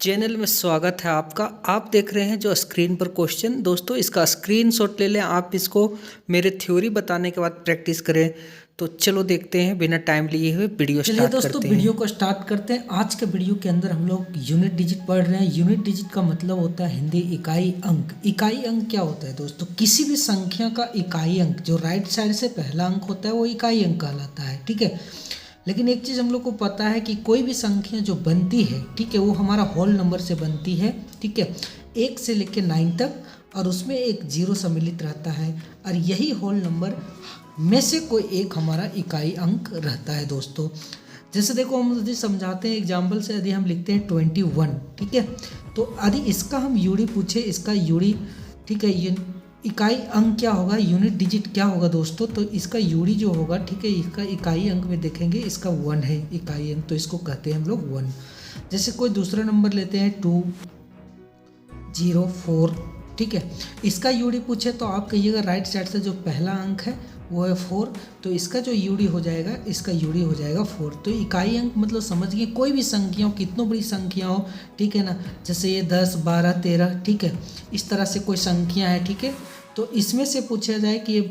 Channel में स्वागत है आपका। आप देख रहे हैं जो स्क्रीन पर क्वेश्चन। दोस्तों इसका स्क्रीनशॉट ले लें, आप इसको मेरे थ्योरी बताने के बाद प्रैक्टिस करें। तो चलो देखते हैं, बिना टाइम लिए हुए वीडियो स्टार्ट करते हैं। दोस्तों वीडियो को स्टार्ट करते हैं। आज के वीडियो के अंदर हम लोग यूनिट डिजिट पढ़ रहे हैं। यूनिट डिजिट का मतलब होता है हिंदी इकाई अंक। इकाई अंक क्या होता है दोस्तों? किसी भी संख्या का इकाई अंक जो राइट साइड से पहला अंक होता है वो इकाई अंक कहलाता है, ठीक है। लेकिन एक चीज़ हम लोग को पता है कि कोई भी संख्या जो बनती है, ठीक है, वो हमारा होल नंबर से बनती है, ठीक है, 1 से लेकर 9 तक, और उसमें एक जीरो सम्मिलित रहता है, और यही होल नंबर में से कोई एक हमारा इकाई अंक रहता है दोस्तों। जैसे देखो, हम यदि समझाते हैं एग्जाम्पल से, यदि हम लिखते हैं 21, ठीक है, तो यदि इसका हम यूडी पूछे, इसका यूडी, ठीक है, इकाई अंक क्या होगा, यूनिट डिजिट क्या होगा दोस्तों, तो इसका यूडी जो होगा, ठीक है, इसका इकाई अंक में देखेंगे इसका 1 है इकाई अंक, तो इसको कहते हैं हम लोग 1। जैसे कोई दूसरा नंबर लेते हैं 204, ठीक है, इसका यूडी पूछे तो आप कहिएगा राइट साइड से जो पहला अंक है वो है 4, तो इसका जो यूडी हो जाएगा, इसका यूडी हो जाएगा 4। तो इकाई अंक मतलब समझिए कोई भी संख्या हो, कितनों बड़ी संख्या हो, ठीक है ना, जैसे ये 10, 12, 13, ठीक है, इस तरह से कोई संख्या है, ठीक है, तो इसमें से पूछा जाए कि ये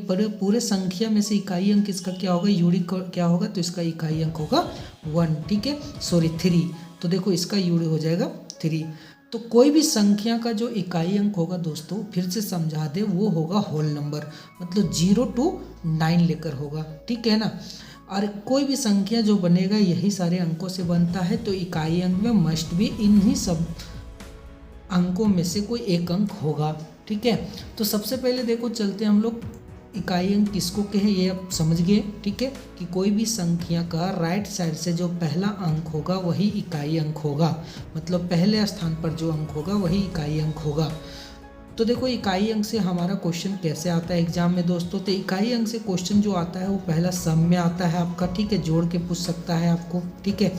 पूरे संख्या में से इकाई अंक इसका क्या होगा, यूडी क्या होगा, तो इसका इकाई अंक होगा 1, ठीक है, सॉरी 3। तो देखो इसका यूडी हो जाएगा 3। तो कोई भी संख्या का जो इकाई अंक होगा दोस्तों, फिर से समझा दे, वो होगा होल नंबर, मतलब 0 to 9 लेकर होगा, ठीक है ना। और कोई भी संख्या जो बनेगा यही सारे अंकों से बनता है, तो इकाई अंक में मस्ट भी इन्हीं सब अंकों में से कोई एक अंक होगा, ठीक है। तो सबसे पहले देखो चलते हैं हम लोग, इकाई अंक किसको कहे ये आप समझ गए, ठीक है, कि कोई भी संख्या का राइट साइड से जो पहला अंक होगा वही इकाई अंक होगा, मतलब पहले स्थान पर जो अंक होगा वही इकाई अंक होगा। तो देखो इकाई अंक से हमारा क्वेश्चन कैसे आता है एग्जाम में दोस्तों, तो इकाई अंक से क्वेश्चन जो आता है वो पहला सम में आता है आपका, ठीक है, जोड़ के पूछ सकता है आपको, ठीक है।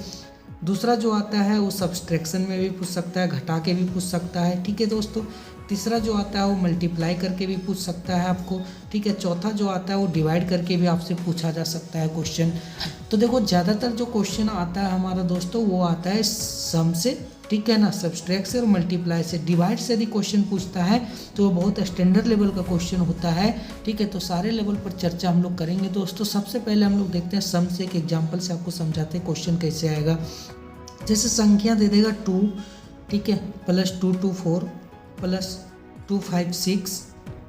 दूसरा जो आता है वो सब्सट्रैक्शन में भी पूछ सकता है, घटा के भी पूछ सकता है, ठीक है दोस्तों। तीसरा जो आता है वो मल्टीप्लाई करके भी पूछ सकता है आपको, ठीक है। चौथा जो आता है वो डिवाइड करके भी आपसे पूछा जा सकता है क्वेश्चन। तो देखो ज़्यादातर जो क्वेश्चन आता है हमारा दोस्तों वो आता है सम से, ठीक है ना, सब्सट्रैक्ट से और मल्टीप्लाई से। डिवाइड से यदि क्वेश्चन पूछता है तो वो बहुत स्टैंडर्ड लेवल का क्वेश्चन होता है, ठीक है। तो सारे लेवल पर चर्चा हम लोग करेंगे दोस्तों। सबसे पहले हम लोग देखते हैं सम से, एक एग्जाम्पल से आपको समझाते हैं क्वेश्चन कैसे आएगा। जैसे संख्या दे देगा 2, ठीक है, +224 +256,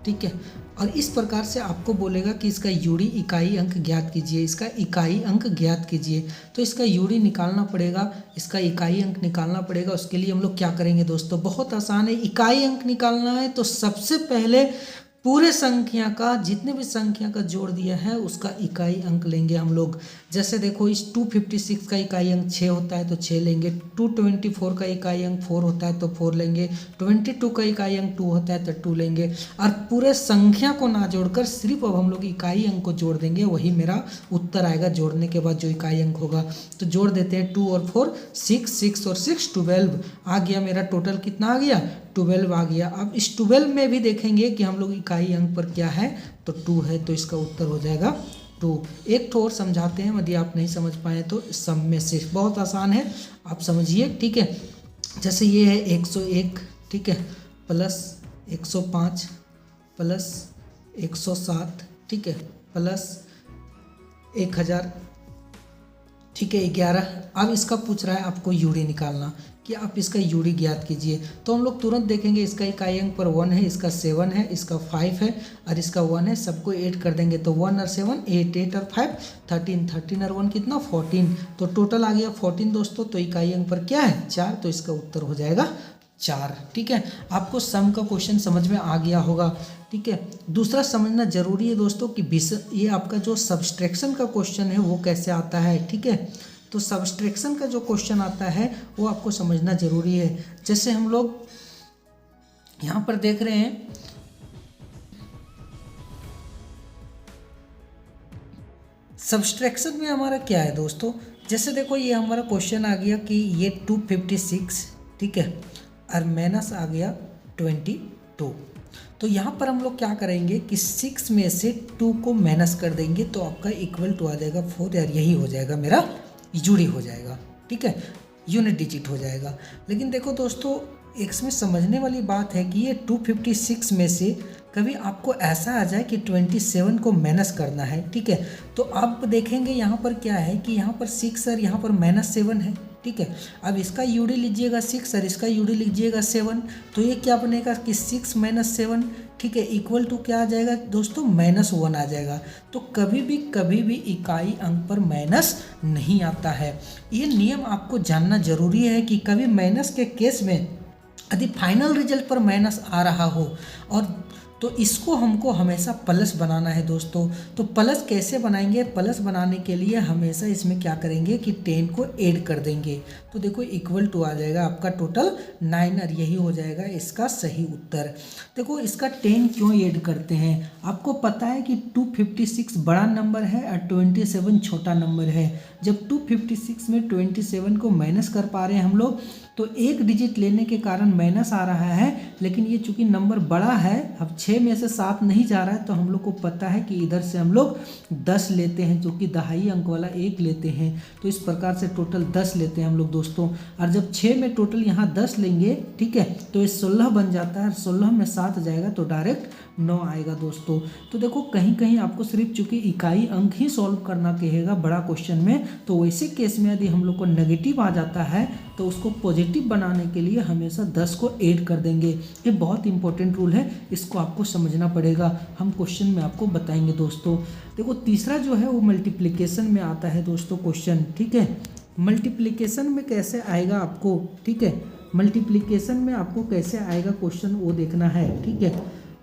ठीक है, और इस प्रकार से आपको बोलेगा कि इसका यूडी इकाई अंक ज्ञात कीजिए, इसका इकाई अंक ज्ञात कीजिए। तो इसका यूडी निकालना पड़ेगा, इसका इकाई अंक निकालना पड़ेगा। उसके लिए हम लोग क्या करेंगे दोस्तों, बहुत आसान है। इकाई अंक निकालना है तो सबसे पहले पूरे संख्या का, जितने भी संख्या का जोड़ दिया है उसका इकाई अंक लेंगे हम लोग। जैसे देखो इस 256 का इकाई अंक 6 होता है तो 6 लेंगे, 224 का इकाई अंक 4 होता है तो 4 लेंगे, 22 का इकाई अंक 2 होता है तो 2 लेंगे, और पूरे संख्या को ना जोड़कर सिर्फ अब हम लोग इकाई अंक को जोड़ देंगे, वही मेरा उत्तर आएगा जोड़ने के बाद जो इकाई अंक होगा। तो जोड़ देते हैं 2 और 4 6, 6 और 6 12 आ गया, मेरा टोटल कितना आ गया, 12 आ गया। अब इस 12 में भी देखेंगे कि हम लोग इकाई अंक पर क्या है, तो 2 है, तो इसका उत्तर हो जाएगा 2। एक तो और समझाते हैं, यदि आप नहीं समझ पाए तो सम में से, बहुत आसान है, आप समझिए, ठीक है। जैसे ये है 101, ठीक है, +105 +107, ठीक है, +1000, ठीक है, 11। अब इसका पूछ रहा है आपको यूडी निकालना, कि आप इसका यूडी ज्ञात कीजिए। तो हम लोग तुरंत देखेंगे इसका इकाई अंक पर 1 है, इसका 7 है, इसका 5 है और इसका 1 है, सबको 8 कर देंगे तो 1 और 7 8, 8 और 5 13, 13 और 1 कितना 14, तो टोटल आ गया 14 दोस्तों। तो इकाई अंक पर क्या है 4, तो इसका उत्तर हो जाएगा 4, ठीक है। आपको सम का क्वेश्चन समझ में आ गया होगा, ठीक है। दूसरा समझना जरूरी है दोस्तों कि ये आपका जो सब्सट्रैक्शन का क्वेश्चन है वो कैसे आता है, ठीक है। तो सब्सट्रैक्शन का जो क्वेश्चन आता है वो आपको समझना जरूरी है। जैसे हम लोग यहाँ पर देख रहे हैं, सब्सट्रैक्शन में हमारा क्या है दोस्तों, जैसे देखो ये हमारा क्वेश्चन आ गया कि ये 256, ठीक है, और माइनस आ गया 22। तो यहाँ पर हम लोग क्या करेंगे कि 6 में से 2 को माइनस कर देंगे तो आपका इक्वल टू आ जाएगा 4, यार यही हो जाएगा मेरा यूडी हो जाएगा, ठीक है। यूनिट डिजिट हो जाएगा। लेकिन देखो दोस्तों, इसमें समझने वाली बात है कि ये 256 में से कभी आपको ऐसा आ जाए कि 27 को माइनस करना है, ठीक है, तो आप देखेंगे यहाँ पर क्या है कि यहाँ पर 6 और यहाँ पर -7 है, ठीक है। अब इसका यूडी लीजिएगा 6 और इसका यूडी लीजिएगा 7, तो ये क्या बनेगा कि 6 - 7, ठीक है, इक्वल टू क्या आ जाएगा दोस्तों, -1 आ जाएगा। तो कभी भी इकाई अंक पर माइनस नहीं आता है। ये नियम आपको जानना जरूरी है कि कभी माइनस के केस में यदि फाइनल रिजल्ट पर माइनस आ रहा हो और तो इसको हमको हमेशा प्लस बनाना है दोस्तों। तो प्लस कैसे बनाएंगे, प्लस बनाने के लिए हमेशा इसमें क्या करेंगे कि 10 को ऐड कर देंगे। तो देखो इक्वल टू आ जाएगा आपका टोटल 9 और यही हो जाएगा इसका सही उत्तर। देखो इसका 10 क्यों ऐड करते हैं, आपको पता है कि 256 बड़ा नंबर है और 27 छोटा नंबर है। जब 256 में 27 को माइनस कर पा रहे हैं हम लोग, तो एक डिजिट लेने के कारण माइनस आ रहा है, लेकिन ये चूंकि नंबर बड़ा है, अब 6 में से 7 नहीं जा रहा है, तो हम लोग को पता है कि इधर से हम लोग 10 लेते हैं, जो कि दहाई अंक वाला 1 लेते हैं। तो इस प्रकार से टोटल 10 लेते हैं हम लोग दोस्तों। और जब 6 में टोटल यहाँ 10 लेंगे, ठीक है, तो ये 16 बन जाता है। 16 में 7 जाएगा तो डायरेक्ट 9 आएगा दोस्तों। तो देखो कहीं कहीं आपको सिर्फ चूंकि इकाई अंक ही सॉल्व करना कहेगा बड़ा क्वेश्चन में, तो वैसे केस में यदि हम लोग को नेगेटिव आ जाता है तो उसको पॉजिटिव बनाने के लिए हमेशा 10 को ऐड कर देंगे। ये बहुत इंपॉर्टेंट रूल है, इसको आपको समझना पड़ेगा। हम क्वेश्चन में आपको बताएंगे दोस्तों। देखो तीसरा जो है वो मल्टीप्लिकेशन में आता है दोस्तों क्वेश्चन, ठीक है। मल्टीप्लिकेशन में कैसे आएगा आपको, ठीक है, मल्टीप्लिकेशन में आपको कैसे आएगा क्वेश्चन वो देखना है, ठीक है।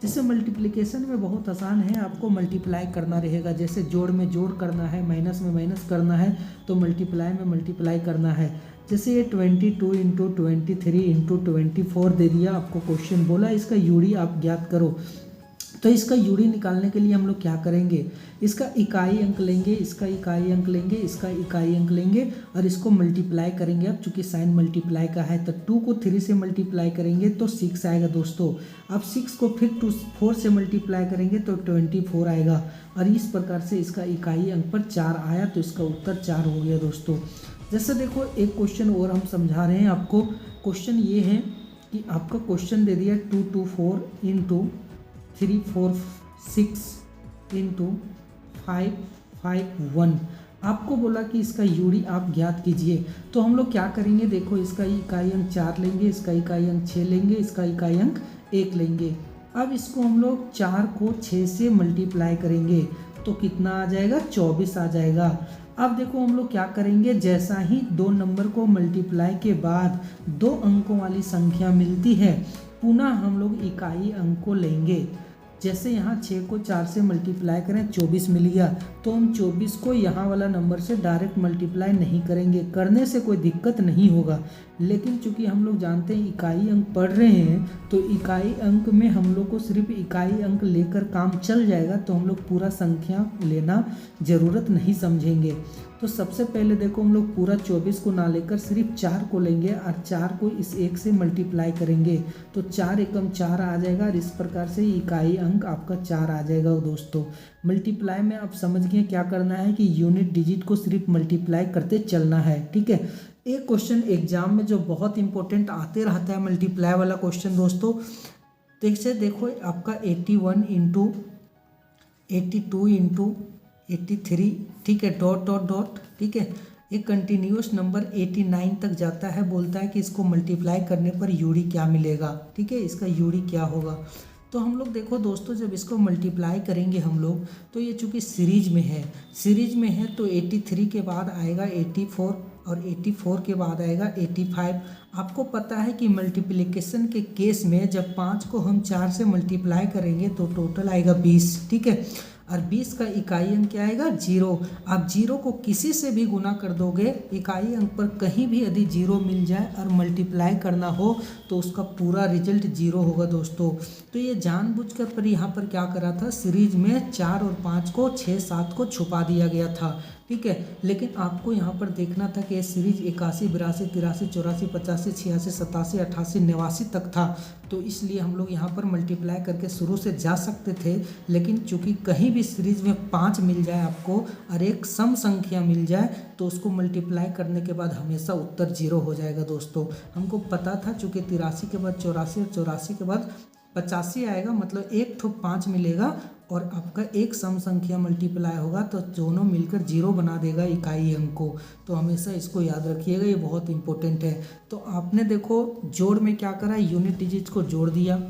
जैसे मल्टीप्लिकेशन में बहुत आसान है, आपको मल्टीप्लाई करना रहेगा। जैसे जोड़ में जोड़ करना है, माइनस में माइनस करना है, तो मल्टीप्लाई में मल्टीप्लाई करना है। जैसे ये 22 इंटू 23 इंटू 24 दे दिया आपको क्वेश्चन, बोला इसका यूडी आप ज्ञात करो। तो इसका यूडी निकालने के लिए हम लोग क्या करेंगे, इसका इकाई अंक लेंगे, इसका इकाई अंक लेंगे, इसका इकाई अंक लेंगे और इसको मल्टीप्लाई करेंगे। अब चूंकि साइन मल्टीप्लाई का है तो 2 को 3 से मल्टीप्लाई करेंगे तो 6 आएगा दोस्तों। अब 6 को फिर 4 से मल्टीप्लाई करेंगे तो 24 आएगा। और इस प्रकार से इसका इकाई अंक पर 4 आया, तो इसका उत्तर 4 हो गया दोस्तों। जैसे देखो एक क्वेश्चन और हम समझा रहे हैं आपको। क्वेश्चन ये है कि आपका क्वेश्चन दे दिया 224 इंटू 346 इंटू 551। आपको बोला कि इसका यूडी आप ज्ञात कीजिए। तो हम लोग क्या करेंगे, देखो इसका इकाई अंक 4 लेंगे, इसका इकाई अंक 6 लेंगे, इसका इकाई अंक 1 लेंगे। अब इसको हम लोग 4 को 6 से मल्टीप्लाई करेंगे तो कितना आ जाएगा, 24 आ जाएगा। अब देखो हम लोग क्या करेंगे, जैसा ही 2 नंबर को मल्टीप्लाई के बाद 2 अंकों वाली संख्या मिलती है, पुनः हम लोग इकाई अंक को लेंगे। जैसे यहाँ 6 को 4 से मल्टीप्लाई करें 24 मिल गया, तो हम 24 को यहाँ वाला नंबर से डायरेक्ट मल्टीप्लाई नहीं करेंगे, करने से कोई दिक्कत नहीं होगा। लेकिन चूंकि हम लोग जानते हैं इकाई अंक पढ़ रहे हैं, तो इकाई अंक में हम लोग को सिर्फ इकाई अंक लेकर काम चल जाएगा, तो हम लोग पूरा संख्या लेना ज़रूरत नहीं समझेंगे। तो सबसे पहले देखो हम लोग पूरा 24 को ना लेकर सिर्फ 4 को लेंगे और 4 को इस 1 से मल्टीप्लाई करेंगे, तो 4 एकम 4 आ जाएगा और इस प्रकार से इकाई अंक आपका 4 आ जाएगा दोस्तों। मल्टीप्लाई में आप समझ गए क्या करना है कि यूनिट डिजिट को सिर्फ मल्टीप्लाई करते चलना है, ठीक है। एक क्वेश्चन एग्जाम में जो बहुत इंपॉर्टेंट आते रहता है मल्टीप्लाई वाला क्वेश्चन दोस्तों, जैसे देखो आपका 81 इंटू 82 इंटू 83, ठीक है, डॉट डॉट डॉट, ठीक है, एक कंटिन्यूस नंबर 89 तक जाता है। बोलता है कि इसको मल्टीप्लाई करने पर यूडी क्या मिलेगा, ठीक है, इसका यूडी क्या होगा। तो हम लोग देखो दोस्तों, जब इसको मल्टीप्लाई करेंगे हम लोग, तो ये चूंकि सीरीज में है, तो 83 के बाद आएगा 84 और 84 के बाद आएगा 85। आपको पता है कि मल्टीप्लिकेशन के केस में जब 5 को हम 4 से मल्टीप्लाई करेंगे तो टोटल आएगा 20, ठीक है, और 20 का इकाई अंक क्या आएगा, 0। आप 0 को किसी से भी गुना कर दोगे, इकाई अंक पर कहीं भी यदि 0 मिल जाए और मल्टीप्लाई करना हो तो उसका पूरा रिजल्ट 0 होगा दोस्तों। तो ये जानबूझकर पर यहाँ पर क्या करा था, सीरीज में 4 और 5 को 6, 7 को छुपा दिया गया था, ठीक है। लेकिन आपको यहाँ पर देखना था कि ये सीरीज 81, 82, 83, 84, 85, 86, 87, 88, 89 तक था, तो इसलिए हम लोग यहाँ पर मल्टीप्लाई करके शुरू से जा सकते थे। लेकिन चूंकि कहीं भी सीरीज में 5 मिल जाए आपको और एक सम संख्या मिल जाए तो उसको मल्टीप्लाई करने के बाद हमेशा उत्तर 0 हो जाएगा दोस्तों। हमको पता था चूँकि 83 के बाद 84 और 84 के बाद 85 आएगा, मतलब एक ठो 5 मिलेगा और आपका एक सम संख्या मल्टीप्लाई होगा तो दोनों मिलकर 0 बना देगा इकाई अंक को। तो हमेशा इसको याद रखिएगा, ये बहुत इंपॉर्टेंट है। तो आपने देखो जोड़ में क्या करा, यूनिट डिजिट को जोड़ दिया,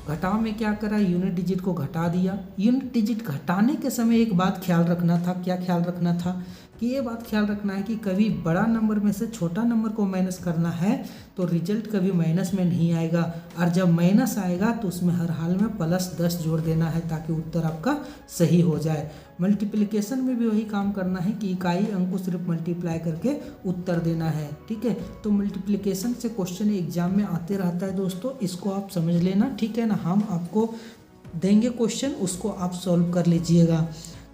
घटाव में क्या करा, यूनिट डिजिट को घटा दिया। यूनिट डिजिट घटाने के समय एक बात ख्याल रखना था, क्या ख्याल रखना था कि ये बात ख्याल रखना है कि कभी बड़ा नंबर में से छोटा नंबर को माइनस करना है तो रिजल्ट कभी माइनस में नहीं आएगा, और जब माइनस आएगा तो उसमें हर हाल में +10 जोड़ देना है ताकि उत्तर आपका सही हो जाए। मल्टीप्लिकेशन में भी वही काम करना है कि इकाई अंक को सिर्फ मल्टीप्लाई करके उत्तर देना है, ठीक है। तो मल्टीप्लिकेशन से क्वेश्चन एग्जाम में आते रहता है दोस्तों, इसको आप समझ लेना, ठीक है ना। हम आपको देंगे क्वेश्चन, उसको आप सॉल्व कर लीजिएगा।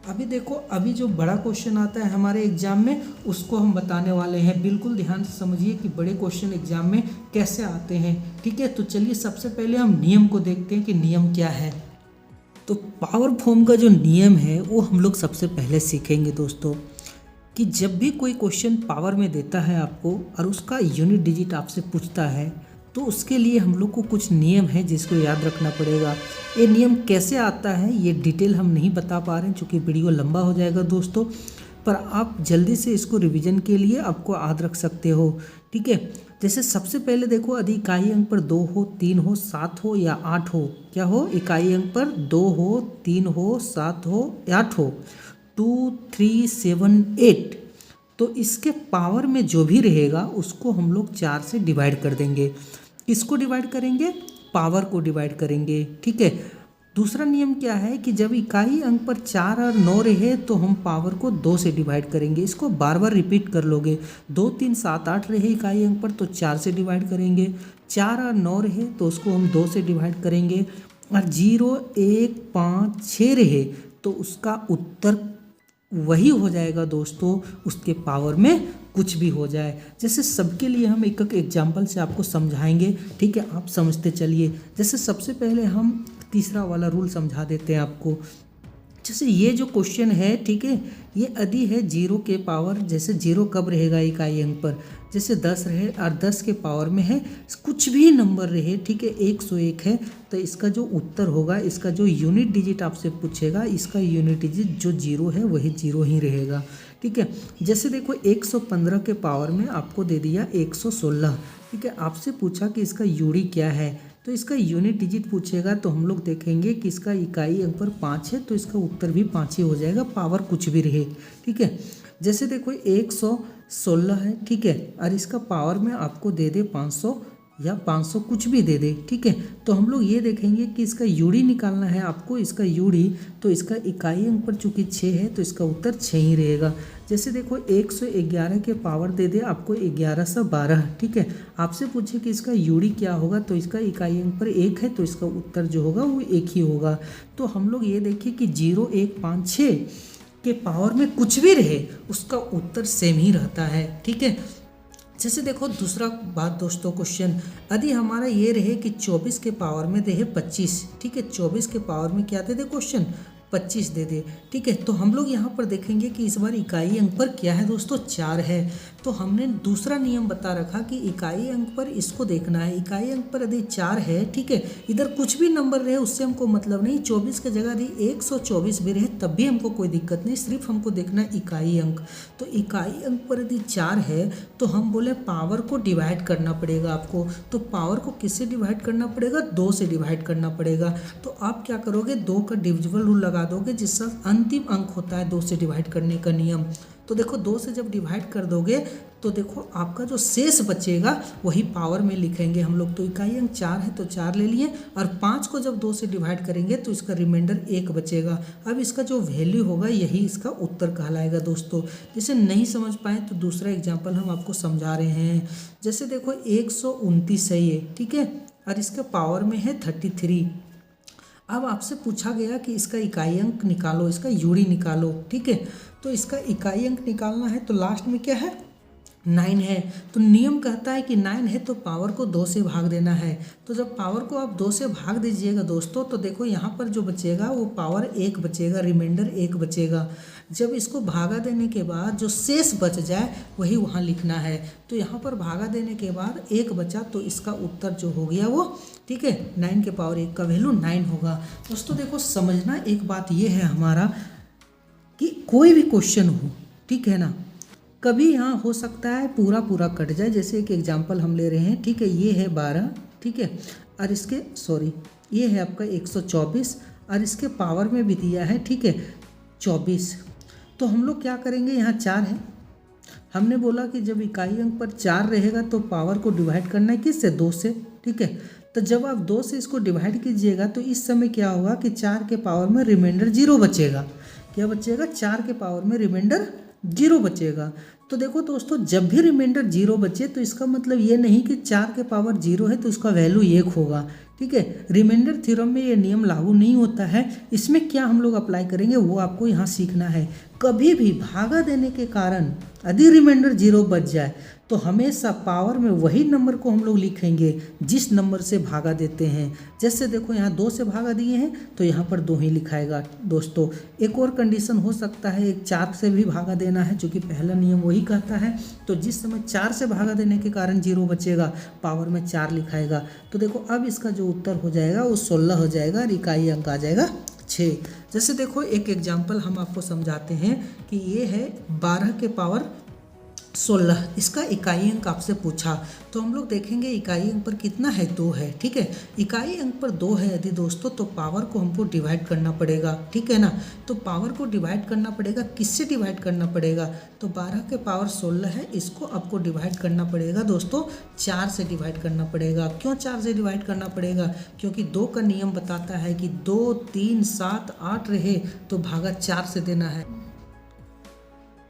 अभी देखो, अभी जो बड़ा क्वेश्चन आता है हमारे एग्जाम में उसको हम बताने वाले हैं। बिल्कुल ध्यान से समझिए कि बड़े क्वेश्चन एग्जाम में कैसे आते हैं, ठीक है। तो चलिए सबसे पहले हम नियम को देखते हैं कि नियम क्या है। तो पावर फॉर्म का जो नियम है वो हम लोग सबसे पहले सीखेंगे दोस्तों, कि जब भी कोई क्वेश्चन पावर में देता है आपको और उसका यूनिट डिजिट आपसे पूछता है तो उसके लिए हम लोग को कुछ नियम है जिसको याद रखना पड़ेगा। ये नियम कैसे आता है ये डिटेल हम नहीं बता पा रहे हैं क्योंकि वीडियो लंबा हो जाएगा दोस्तों, पर आप जल्दी से इसको रिवीजन के लिए आपको याद रख सकते हो, ठीक है। जैसे सबसे पहले देखो, यदि इकाई अंक पर 2 हो, 3 हो, 7 हो या 8 हो, क्या हो, इकाई अंक पर 2 हो, 3 हो, 7 हो, 8 हो, 2, 3, 7, 8, तो इसके पावर में जो भी रहेगा उसको हम लोग 4 से डिवाइड कर देंगे। किसको डिवाइड करेंगे, पावर को डिवाइड करेंगे, ठीक है। दूसरा नियम क्या है कि जब इकाई अंक पर 4 और 9 रहे तो हम पावर को 2 से डिवाइड करेंगे। इसको बार बार रिपीट कर लोगे, 2, 3, 7, 8 रहे इकाई अंक पर तो 4 से डिवाइड करेंगे, 4 और 9 रहे तो उसको हम 2 से डिवाइड करेंगे, और 0, 1, 5, 6 रहे तो उसका उत्तर वही हो जाएगा दोस्तों, उसके पावर में कुछ भी हो जाए। जैसे सबके लिए हम एक एक एग्जाम्पल से आपको समझाएंगे, ठीक है, आप समझते चलिए। जैसे सबसे पहले हम तीसरा वाला रूल समझा देते हैं आपको। जैसे ये जो क्वेश्चन है, ठीक है, ये यदि है 0 के पावर, जैसे 0 कब रहेगा इकाई अंक पर, जैसे 10 रहे और 10 के पावर में है कुछ भी नंबर रहे, ठीक है, 101 है तो इसका जो उत्तर होगा, इसका जो यूनिट डिजिट आपसे पूछेगा, इसका यूनिट डिजिट जो 0 है वही 0 ही रहेगा, ठीक है। जैसे देखो 115 के पावर में आपको दे दिया 116, ठीक है, आपसे पूछा कि इसका यूडी क्या है, तो इसका यूनिट डिजिट पूछेगा तो हम लोग देखेंगे कि इसका इकाई अंक पर 5 है तो इसका उत्तर भी 5 ही हो जाएगा, पावर कुछ भी रहे, ठीक है। जैसे देखो 116 है, ठीक है, और इसका पावर में आपको दे दे 500 या 500 कुछ भी दे दे, ठीक है, तो हम लोग ये देखेंगे कि इसका यूडी निकालना है आपको, इसका यूडी, तो इसका इकाई अंक पर चूंकि 6 है तो इसका उत्तर 6 ही रहेगा। जैसे देखो 111 के पावर दे दे आपको 1112, ठीक है, आपसे पूछे कि इसका यूडी क्या होगा तो इसका इकाई अंक पर 1 है तो इसका उत्तर जो होगा वो 1 ही होगा। तो हम लोग ये देखें कि 0, 1, 5, 6 के पावर में कुछ भी रहे उसका उत्तर सेम ही रहता है, ठीक है। जैसे देखो दूसरा बात दोस्तों, क्वेश्चन यदि हमारा ये रहे कि 24 के पावर में दे 25, ठीक है, 24 के पावर में क्या दे दे क्वेश्चन, 25 दे दे, ठीक है। तो हम लोग यहाँ पर देखेंगे कि इस बार इकाई अंक पर क्या है दोस्तों, 4 है, तो हमने दूसरा नियम बता रखा कि इकाई अंक पर इसको देखना है। इकाई अंक पर यदि 4 है, ठीक है, इधर कुछ भी नंबर रहे उससे हमको मतलब नहीं, 24 की जगह यदि 124 भी रहे तब भी हमको कोई दिक्कत नहीं, सिर्फ हमको देखना है इकाई अंक। तो इकाई अंक पर यदि 4 है तो हम बोले पावर को डिवाइड करना पड़ेगा आपको, तो पावर को किससे डिवाइड करना पड़ेगा, 2 से डिवाइड करना पड़ेगा। तो आप क्या करोगे, 2 का डिविजिबल रूल लगा दोगे जिसका अंतिम अंक होता है 2 से डिवाइड करने का नियम। तो देखो 2 से जब डिवाइड कर दोगे तो देखो आपका जो शेष बचेगा वही पावर में लिखेंगे हम लोग। तो इकाई अंक 4 है तो 4 ले लिए, और 5 को जब 2 से डिवाइड करेंगे तो इसका रिमाइंडर 1 बचेगा। अब इसका जो वैल्यू होगा यही इसका उत्तर कहलाएगा दोस्तों। जैसे नहीं समझ पाए तो दूसरा एग्जाम्पल हम आपको समझा रहे हैं। जैसे देखो 129 है ये, ठीक है, और इसका पावर में है 33। अब आपसे पूछा गया कि इसका इकाई अंक निकालो, इसका यूडी निकालो, ठीक है। तो इसका इकाई अंक निकालना है तो लास्ट में क्या है, 9 है, तो नियम कहता है कि 9 है तो पावर को 2 से भाग देना है। तो जब पावर को आप 2 से भाग दीजिएगा दोस्तों, तो देखो यहाँ पर जो बचेगा वो पावर 1 बचेगा, रिमाइंडर 1 बचेगा। जब इसको भागा देने के बाद जो शेष बच जाए वही वहाँ लिखना है। तो यहाँ पर भागा देने के बाद 1 बचा, तो इसका उत्तर जो हो गया वो, ठीक है, 9 के पावर 1 का वैल्यू 9 होगा। दोस्तों देखो समझना एक बात ये है हमारा कि कोई भी क्वेश्चन हो, ठीक है ना, कभी यहाँ हो सकता है पूरा पूरा कट जाए। जैसे एक एग्जांपल हम ले रहे हैं, ठीक है, ये है 12, ठीक है, और इसके ये है आपका 124 और इसके पावर में भी दिया है, ठीक है, 24। तो हम लोग क्या करेंगे, यहाँ 4 है, हमने बोला कि जब इकाई अंक पर 4 रहेगा तो पावर को डिवाइड करना है किससे, 2 से, ठीक है। तो जब आप 2 से इसको डिवाइड कीजिएगा तो इस समय क्या होगा कि 4 के पावर में रिमाइंडर 0 बचेगा। क्या बचेगा, 4 के पावर में रिमाइंडर 0 बचेगा। तो देखो दोस्तों, जब भी रिमाइंडर 0 बचे तो इसका मतलब ये नहीं कि 4 के पावर 0 है तो उसका वैल्यू 1 होगा, ठीक है। रिमाइंडर थ्योरम में ये नियम लागू नहीं होता है। इसमें क्या हम लोग अप्लाई करेंगे वो आपको यहाँ सीखना है। कभी भी भागा देने के कारण यदि रिमाइंडर 0 बच जाए तो हमेशा पावर में वही नंबर को हम लोग लिखेंगे जिस नंबर से भागा देते हैं। जैसे देखो यहाँ 2 से भागा दिए हैं तो यहाँ पर 2 ही लिखाएगा दोस्तों। एक और कंडीशन हो सकता है, एक 4 से भी भागा देना है, चूँकि पहला नियम वही कहता है। तो जिस समय 4 से भागा देने के कारण 0 बचेगा, पावर में 4 लिखाएगा। तो देखो अब इसका जो उत्तर हो जाएगा वो 16 हो जाएगा और इकाई अंक आ जाएगा 6। जैसे देखो एक एग्जाम्पल हम आपको समझाते हैं कि ये है 12 के पावर 16, इसका इकाई अंक आपसे पूछा। तो हम लोग देखेंगे इकाई अंक पर कितना है, 2 है, ठीक है। इकाई अंक पर 2 है यदि दोस्तों, तो पावर को हमको डिवाइड करना पड़ेगा, ठीक है ना। तो पावर को डिवाइड करना पड़ेगा, किससे डिवाइड करना पड़ेगा, तो 12 के पावर 16 है, इसको आपको डिवाइड करना पड़ेगा दोस्तों 4 से डिवाइड करना पड़ेगा। क्यों 4 से डिवाइड करना पड़ेगा, क्योंकि 2 का नियम बताता है कि 2, 3, 7, 8 रहे तो भागा 4 से देना है।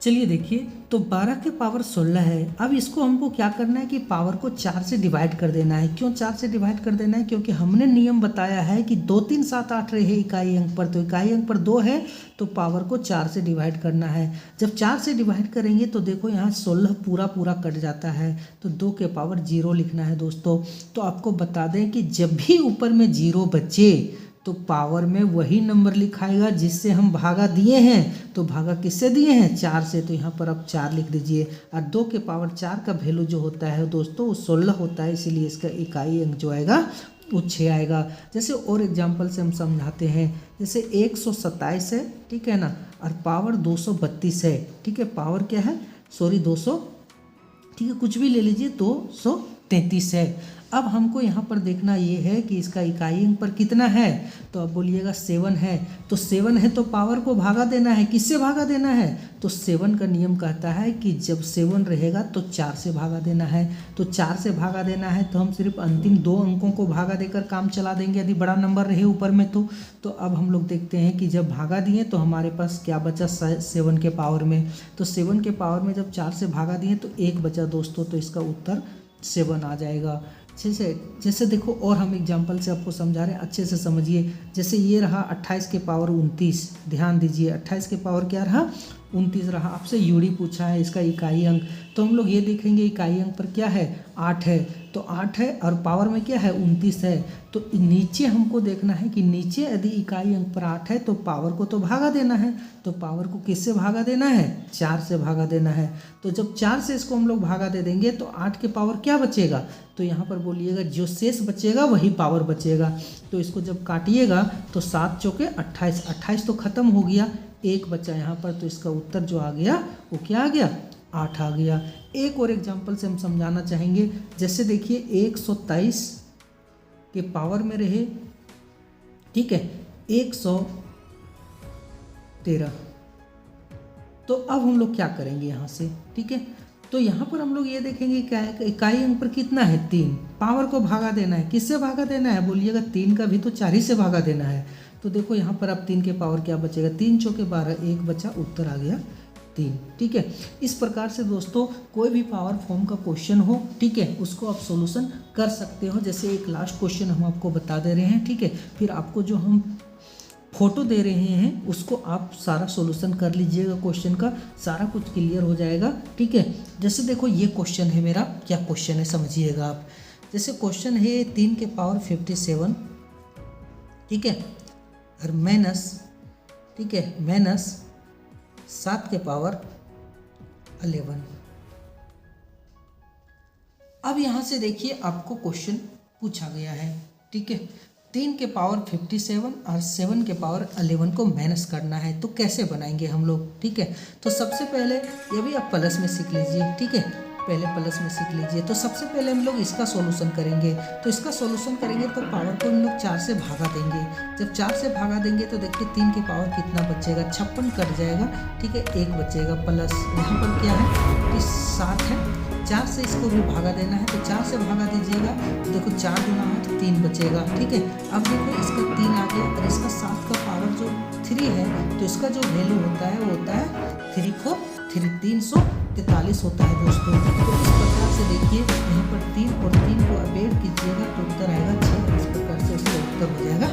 चलिए देखिए, तो 12 के पावर 16 है। अब इसको हमको क्या करना है कि पावर को 4 से डिवाइड कर देना है। क्यों 4 से डिवाइड कर देना है, क्योंकि हमने नियम बताया है कि 2, 3, 7, 8 रहे इकाई अंक पर, तो इकाई अंक पर 2 है तो पावर को 4 से डिवाइड करना है। जब 4 से डिवाइड करेंगे तो देखो यहाँ 16 पूरा पूरा कट जाता है, तो 2 के पावर 0 लिखना है दोस्तों। तो आपको बता दें कि जब भी ऊपर में 0 बचे तो पावर में वही नंबर लिखाएगा जिससे हम भागा दिए हैं। तो भागा किससे दिए हैं, 4 से, तो यहाँ पर आप 4 लिख दीजिए। और 2 के पावर 4 का वैल्यू जो होता है दोस्तों वो 16 होता है, इसीलिए इसका इकाई अंक जो आएगा वो 6 आएगा। जैसे और एग्जाम्पल से हम समझाते हैं, जैसे 127 है, ठीक है ना, और पावर 232 है, ठीक है। पावर क्या है, 200, ठीक है, कुछ भी ले लीजिए, 233 है। अब हमको यहाँ पर देखना ये है कि इसका इकाई अंक पर कितना है, तो अब बोलिएगा 7 है। तो 7 है तो पावर को भागा देना है, किससे भागा देना है, तो 7 का नियम कहता है कि जब 7 रहेगा तो 4 से भागा देना है। तो 4 से भागा देना है तो हम सिर्फ अंतिम 2 अंकों को भागा देकर काम चला देंगे यदि बड़ा नंबर रहे ऊपर में। तो अब हम लोग देखते हैं कि जब भागा दिए तो हमारे पास क्या बचा, 7 के पावर में। तो 7 के पावर में जब 4 से भागा दिए तो 1 बचा दोस्तों, तो इसका उत्तर 7 आ जाएगा। जैसे देखो और हम एग्जांपल से आपको समझा रहे हैं, अच्छे से समझिए। जैसे ये रहा 28 के पावर 29, ध्यान दीजिए 28 के पावर क्या रहा, 29 रहा। आपसे यूडी पूछा है इसका इकाई अंक, तो हम लोग ये देखेंगे इकाई अंक पर क्या है, 8 है। तो 8 है और पावर में क्या है, 29 है। तो नीचे हमको देखना है कि नीचे यदि इकाई अंक पर 8 है तो पावर को तो भागा देना है। तो पावर को किससे भागा देना है, 4 से भागा देना है। तो जब 4 से इसको हम लोग भागा दे देंगे तो 8 के पावर क्या बचेगा, तो यहाँ पर बोलिएगा जो शेष बचेगा वही पावर बचेगा। तो इसको जब काटिएगा तो 7 चौके 28, 28 तो खत्म हो गया, 1 बचा यहाँ पर। तो इसका उत्तर जो आ गया वो क्या आ गया, 8 आ गया। एक और एग्जाम्पल से हम समझाना चाहेंगे। जैसे देखिए 123 के पावर में रहे, ठीक है, 113। तो अब हम लोग क्या करेंगे यहाँ से, ठीक है। तो यहाँ पर हम लोग ये देखेंगे क्या है, इकाई अंक पर कितना है, 3। पावर को भागा देना है, किससे भागा देना है, बोलिएगा 3 का भी तो 4 ही से भागा देना है। तो देखो यहाँ पर अब 3 के पावर क्या बचेगा, 3 चौके 12, 1 बचा, उत्तर आ गया 3, ठीक है। इस प्रकार से दोस्तों कोई भी पावर फॉर्म का क्वेश्चन हो, ठीक है, उसको आप सॉल्यूशन कर सकते हो। जैसे एक लास्ट क्वेश्चन हम आपको बता दे रहे हैं, ठीक है। फिर आपको जो हम फोटो दे रहे हैं उसको आप सारा सॉल्यूशन कर लीजिएगा, क्वेश्चन का सारा कुछ क्लियर हो जाएगा। ठीक है, जैसे देखो ये क्वेश्चन है मेरा, क्या क्वेश्चन है समझिएगा आप। जैसे क्वेश्चन है 3 के पावर 57, ठीक है, और माइनस, ठीक है, माइनस 7 के पावर 11। अब यहाँ से देखिए आपको क्वेश्चन पूछा गया है, ठीक है, 3 के पावर 57 और 7 के पावर 11 को माइनस करना है, तो कैसे बनाएंगे हम लोग। ठीक है, तो सबसे पहले ये भी आप प्लस में सीख लीजिए। ठीक है, पहले प्लस में सीख लीजिए। तो सबसे पहले हम लोग इसका सॉल्यूशन करेंगे। तो इसका सॉल्यूशन करेंगे तो पावर को हम लोग 4 से भागा देंगे। जब 4 से भागा देंगे तो देखिए 3 के पावर कितना बचेगा, 56 कट जाएगा। ठीक है, 1 बचेगा प्लस यहाँ पर क्या है कि 7 है, 4 से इसको भी भागा देना है, तो 4 से भागा दीजिएगा तो देखो 4 गुना है तो 3 बचेगा। ठीक है, अब देखो इसका 3 आ गया और इसका 7 का पावर जो 3 है तो इसका जो वैल्यू होता है वो होता है 3 4 3 343 होता है दोस्तों। तो इस प्रकार से देखिए यहाँ पर 3 और 3 को ऐड कीजिएगा तो उत्तर आएगा 6। इस प्रकार से उसका उत्तर हो जाएगा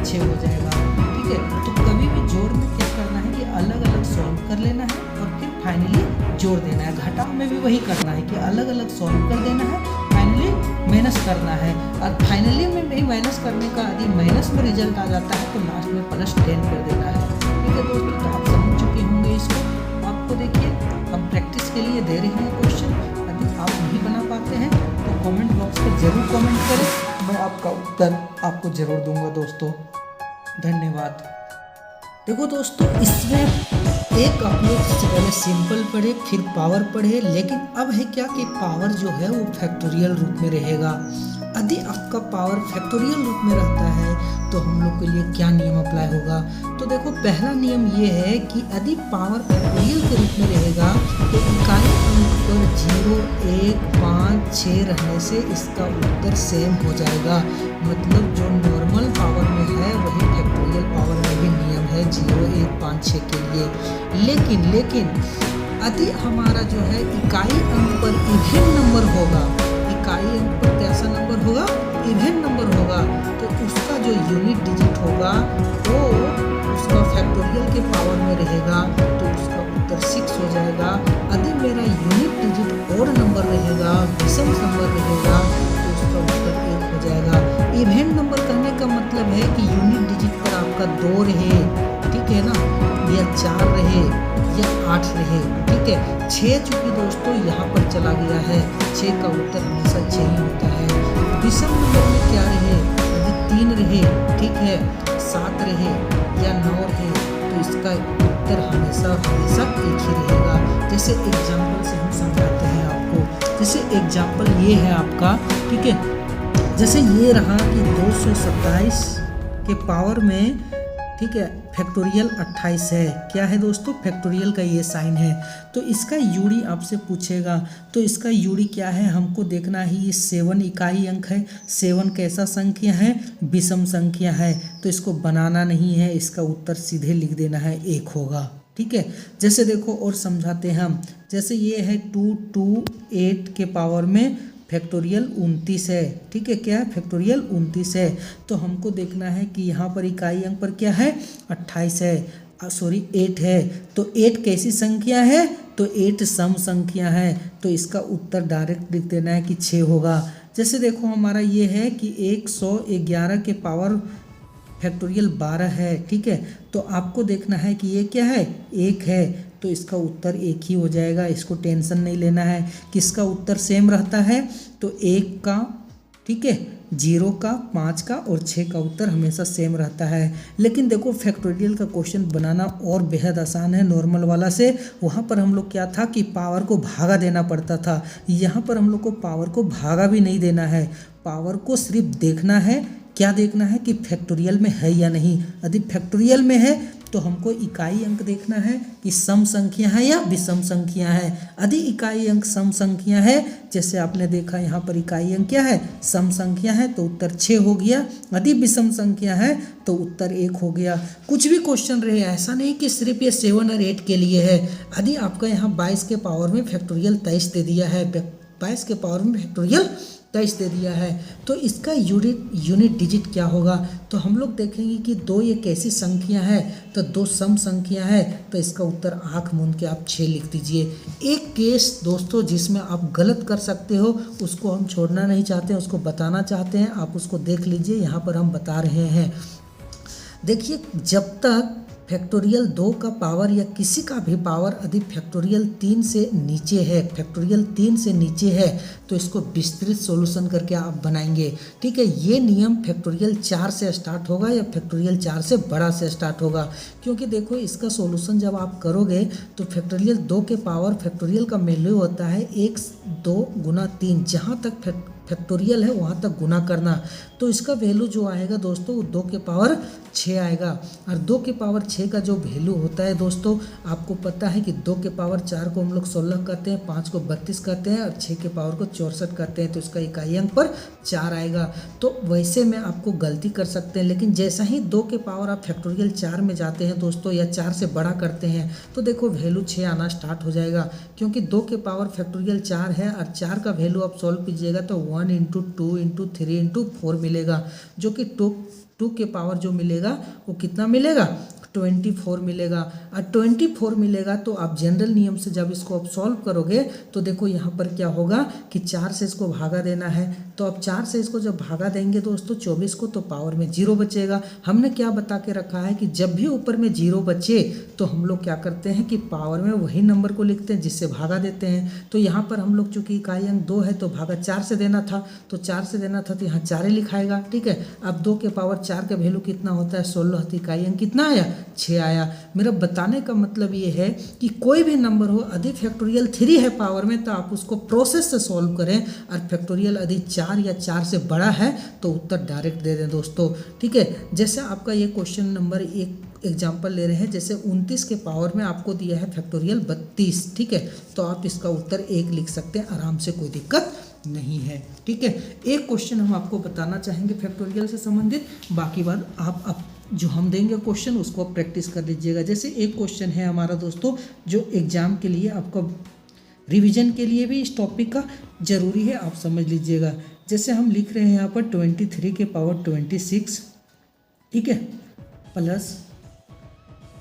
6 हो जाएगा। ठीक है, तो कभी भी जोड़ में क्या करना है कि अलग अलग सॉल्व कर लेना है और फिर फाइनली जोड़ देना है। घटाव में भी वही करना है कि अलग अलग सॉल्व कर देना है, फाइनली माइनस करना है। और फाइनली में नहीं माइनस करने का यदि माइनस में रिजल्ट आ जाता है तो लास्ट में +10 कर देना है। ठीक है दोस्तों, तो आप समझ चुके होंगे इसको। आपको देखिए हम प्रैक्टिस के लिए दे रहे हैं क्वेश्चन, यदि आप नहीं बना पाते हैं तो कमेंट बॉक्स पर जरूर कमेंट करें, मैं आपका उत्तर आपको जरूर दूंगा दोस्तों। धन्यवाद। देखो दोस्तों, इसमें एक आप लोग सबसे पहले सिंपल पढ़े फिर पावर पढ़े, लेकिन अब है क्या कि पावर जो है वो फैक्टोरियल रूप में रहेगा। यदि आपका पावर फैक्टोरियल रूप में रहता है तो हम लोग के लिए क्या नियम अप्लाई होगा। तो देखो पहला नियम ये है कि यदि पावर फैक्टोरियल के रूप में रहेगा तो इकाई अंक पर 0 1 5 6 रहने से इसका उत्तर सेम हो जाएगा। मतलब जो नॉर्मल पावर में है वही फैक्टोरियल पावर में भी नियम है 0 1 5 6 के लिए। लेकिन यदि हमारा जो है इकाई अंक पर इवन नंबर होगा, इकाई अंक पर कैसा नंबर होगा, इवन नंबर होगा, तो उसका जो यूनिट डिजिट होगा वो उसका फैक्टोरियल के पावर में रहेगा तो उसका उत्तर 6 हो जाएगा। यदि मेरा यूनिट डिजिट और नंबर रहेगा, विषम नंबर रहेगा तो उसका उत्तर 1 हो जाएगा। इवन नंबर कहने का मतलब है कि यूनिट डिजिट पर आपका 2 रहे, ठीक है ना, या 4 रहे या 8 रहे। ठीक है, 6 चूंकि दोस्तों यहाँ पर चला गया है, 6 का उत्तर हमेशा 6 ही होता है। विषम नंबर में क्या रहे, यदि 3 रहे, ठीक है, 7 रहे या 9 रहे तो इसका उत्तर हमेशा एक ही रहेगा। जैसे एग्जाम्पल से हम समझाते हैं आपको। जैसे एग्जाम्पल ये है आपका, ठीक है, जैसे ये रहा कि 227 के पावर में, ठीक है, फैक्टोरियल 28 है। क्या है दोस्तों, फैक्टोरियल का ये साइन है। तो इसका यूडी आपसे पूछेगा, तो इसका यूडी क्या है हमको देखना है। ये 7 इकाई अंक है। 7 कैसा संख्या है, विषम संख्या है, तो इसको बनाना नहीं है, इसका उत्तर सीधे लिख देना है 1 होगा। ठीक है, जैसे देखो और समझाते हैं हम। जैसे ये है 228 के पावर में फैक्टोरियल 29 है। ठीक है, क्या है, फैक्टोरियल 29 है। तो हमको देखना है कि यहाँ पर इकाई अंक पर क्या है, 28 है, 8 है। तो 8 कैसी संख्या है, तो 8 सम संख्या है, तो इसका उत्तर डायरेक्ट लिख देना है कि 6 होगा। जैसे देखो हमारा ये है कि 111 के पावर फैक्टोरियल 12 है। ठीक है, तो आपको देखना है कि ये क्या है, 1 है, तो इसका उत्तर 1 ही हो जाएगा। इसको टेंशन नहीं लेना है, किसका उत्तर सेम रहता है, तो 1 का, ठीक है, 0 का, 5 का और 6 का उत्तर हमेशा सेम रहता है। लेकिन देखो फैक्टोरियल का क्वेश्चन बनाना और बेहद आसान है नॉर्मल वाला से। वहाँ पर हम लोग क्या था कि पावर को भागा देना पड़ता था, यहाँ पर हम लोग को पावर को भागा भी नहीं देना है, पावर को सिर्फ देखना है। क्या देखना है कि फैक्टोरियल में है या नहीं। यदि फैक्टोरियल में है तो हमको इकाई अंक देखना है कि सम संख्या है या विषम संख्या है। यदि इकाई अंक सम संख्या है, जैसे आपने देखा यहाँ पर इकाई अंक क्या है, सम संख्या है, तो उत्तर 6 हो गया। यदि विषम संख्या है तो उत्तर 1 हो गया। कुछ भी क्वेश्चन रहे, ऐसा नहीं कि सिर्फ ये 7 और 8 के लिए है। यदि आपका यहाँ 22 के पावर में फैक्टोरियल 23 दे दिया है, 22 के पावर में फैक्टोरियल 23 दे दिया है, तो इसका यूनिट डिजिट क्या होगा? तो हम लोग देखेंगे कि 2 एक ऐसी संख्या है, तो 2 सम संख्या है, तो इसका उत्तर आँख मूंद के आप 6 लिख दीजिए। एक केस दोस्तों जिसमें आप गलत कर सकते हो, उसको हम छोड़ना नहीं चाहते, उसको बताना चाहते हैं, आप उसको देख लीजिए, यहाँ पर हम बता रहे हैं। देखिए, जब तक फैक्टोरियल 2 का पावर या किसी का भी पावर यदि फैक्टोरियल 3 से नीचे है, तो इसको विस्तृत सॉल्यूशन करके आप बनाएंगे। ठीक है, ये नियम फैक्टोरियल 4 से स्टार्ट होगा या फैक्टोरियल 4 से बड़ा से स्टार्ट होगा, क्योंकि देखो इसका सॉल्यूशन जब आप करोगे तो फैक्टोरियल 2 के पावर फैक्टोरियल का वैल्यू होता है 1 2 गुना 3, जहाँ तक फैक्टोरियल है वहाँ तक गुना करना, तो इसका वैल्यू जो आएगा दोस्तों वो 2 के पावर 6 आएगा। और 2 के पावर 6 का जो वैल्यू होता है दोस्तों, आपको पता है कि 2 के पावर 4 को हम लोग 16 करते हैं, 5 को 32 करते हैं और 6 के पावर को 64 करते हैं, तो इसका इकाई अंक पर 4 आएगा। तो वैसे में आपको गलती कर सकते हैं, लेकिन जैसा ही 2 के पावर आप फैक्टोरियल 4 में जाते हैं दोस्तों, या 4 से बड़ा करते हैं, तो देखो वैल्यू 6 आना स्टार्ट हो जाएगा, क्योंकि 2 के पावर फैक्टोरियल 4 है और 4 का वैल्यू आप सॉल्व कीजिएगा तो 1 × 2 × 3 × 4 मिलेगा, जो कि 2 के पावर जो मिलेगा वो कितना मिलेगा? 24 मिलेगा। और 24 मिलेगा तो आप जनरल नियम से जब इसको आप सॉल्व करोगे तो देखो यहाँ पर क्या होगा कि 4 से इसको भागा देना है, तो अब 4 से इसको जब भागा देंगे दोस्तों 24 को, तो पावर में 0 बचेगा। हमने क्या बता के रखा है कि जब भी ऊपर में 0 बचे तो हम लोग क्या करते हैं कि पावर में वही नंबर को लिखते हैं जिससे भागा देते हैं। तो यहाँ पर हम लोग चूंकि इकाई अंक 2 है तो भागा 4 से देना था, तो 4 से देना था तो यहाँ 4 ही लिखाएगा। ठीक है, अब 2 के पावर 4 का वैल्यू कितना होता है? 16, तो इकाई अंक कितना आया? 6 आया। मेरा बताने का मतलब ये है कि कोई भी नंबर हो, यदि फैक्टोरियल 3 है पावर में तो आप उसको प्रोसेस से सॉल्व करें, और फैक्टोरियल यदि 4 या 4 से बड़ा है तो उत्तर डायरेक्ट दे दें दोस्तों। ठीक है, जैसे आपका ये क्वेश्चन नंबर 1 एग्जाम्पल ले रहे हैं, जैसे 29 के पावर में आपको दिया है फैक्टोरियल 32। ठीक है, तो आप इसका उत्तर 1 लिख सकते हैं आराम से, कोई दिक्कत नहीं है। ठीक है, एक क्वेश्चन हम आपको बताना चाहेंगे फैक्टोरियल से संबंधित, बाकी बात आप जो हम देंगे क्वेश्चन उसको आप प्रैक्टिस कर लीजिएगा। जैसे एक क्वेश्चन है हमारा दोस्तों जो एग्जाम के लिए आपका रिवीजन के लिए भी इस टॉपिक का जरूरी है, आप समझ लीजिएगा। जैसे हम लिख रहे हैं यहाँ पर 23 के पावर 26, ठीक है, प्लस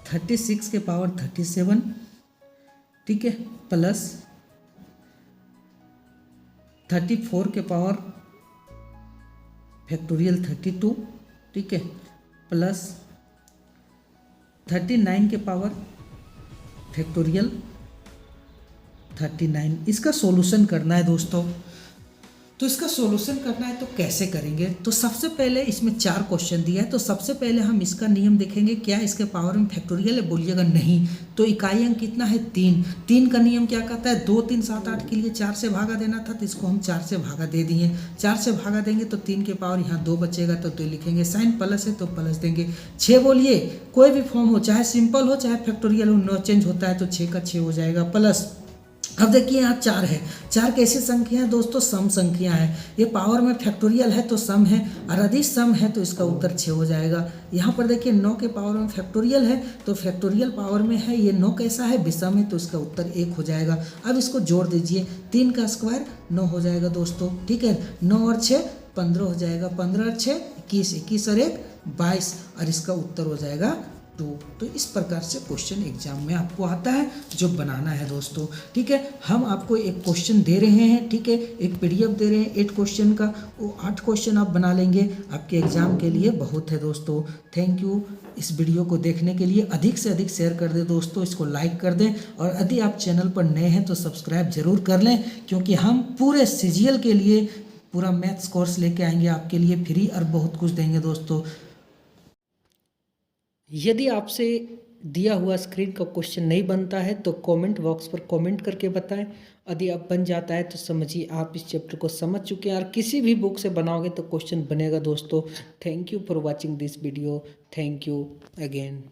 36 के पावर 37, ठीक है, प्लस 34 के पावर फैक्टोरियल 32, ठीक है, प्लस 39 के पावर फैक्टोरियल 39। इसका सॉल्यूशन करना है दोस्तों। तो इसका सॉल्यूशन करना है तो कैसे करेंगे? तो सबसे पहले इसमें 4 क्वेश्चन दिया है, तो सबसे पहले हम इसका नियम देखेंगे। क्या इसके पावर में फैक्टोरियल है? बोलिएगा नहीं। तो इकाई अंक कितना है? 3 का नियम क्या कहता है? 2 3 7 8 के लिए 4 से भागा देना था, तो इसको हम 4 से भागा दे दिए। 4 से भागा देंगे तो 3 के पावर यहाँ 2 बचेगा, तो 2 लिखेंगे। साइन प्लस है तो प्लस देंगे। 6 बोलिए, कोई भी फॉर्म हो, चाहे सिंपल हो चाहे फैक्टोरियल हो, नो चेंज होता है, तो 6 का 6 हो जाएगा। प्लस अब देखिए यहाँ 4 है। 4 कैसी संख्या है दोस्तों? सम संख्या है। ये पावर में फैक्टोरियल है तो सम है, और यदि सम है तो इसका उत्तर 6 हो जाएगा। यहाँ पर देखिए 9 के पावर में फैक्टोरियल है, तो फैक्टोरियल पावर में है, ये 9 कैसा है? विषम है, तो इसका उत्तर 1 हो जाएगा। अब इसको जोड़ दीजिए, 3 का स्क्वायर 9 हो जाएगा दोस्तों। ठीक है, 9 और 6 15 हो जाएगा, 15 और 6 21, 21 और 1 22, और इसका उत्तर हो जाएगा 2। तो इस प्रकार से क्वेश्चन एग्जाम में आपको आता है जो बनाना है दोस्तों। ठीक है, हम आपको एक क्वेश्चन दे रहे हैं, ठीक है, एक पीडीएफ दे रहे हैं 8 क्वेश्चन का, वो 8 क्वेश्चन आप बना लेंगे, आपके एग्जाम के लिए बहुत है दोस्तों। थैंक यू इस वीडियो को देखने के लिए। अधिक से अधिक शेयर कर दें दोस्तों, इसको लाइक कर दें, और यदि आप चैनल पर नए हैं तो सब्सक्राइब जरूर कर लें, क्योंकि हम पूरे सीजीएल के लिए पूरा मैथ्स कोर्स लेके आएंगे आपके लिए फ्री, और बहुत कुछ देंगे दोस्तों। यदि आपसे दिया हुआ स्क्रीन का क्वेश्चन नहीं बनता है तो कमेंट बॉक्स पर कमेंट करके बताएं। यदि अब बन जाता है तो समझिए आप इस चैप्टर को समझ चुके हैं, और किसी भी बुक से बनाओगे तो क्वेश्चन बनेगा दोस्तों। Thank you for watching this video. Thank you again.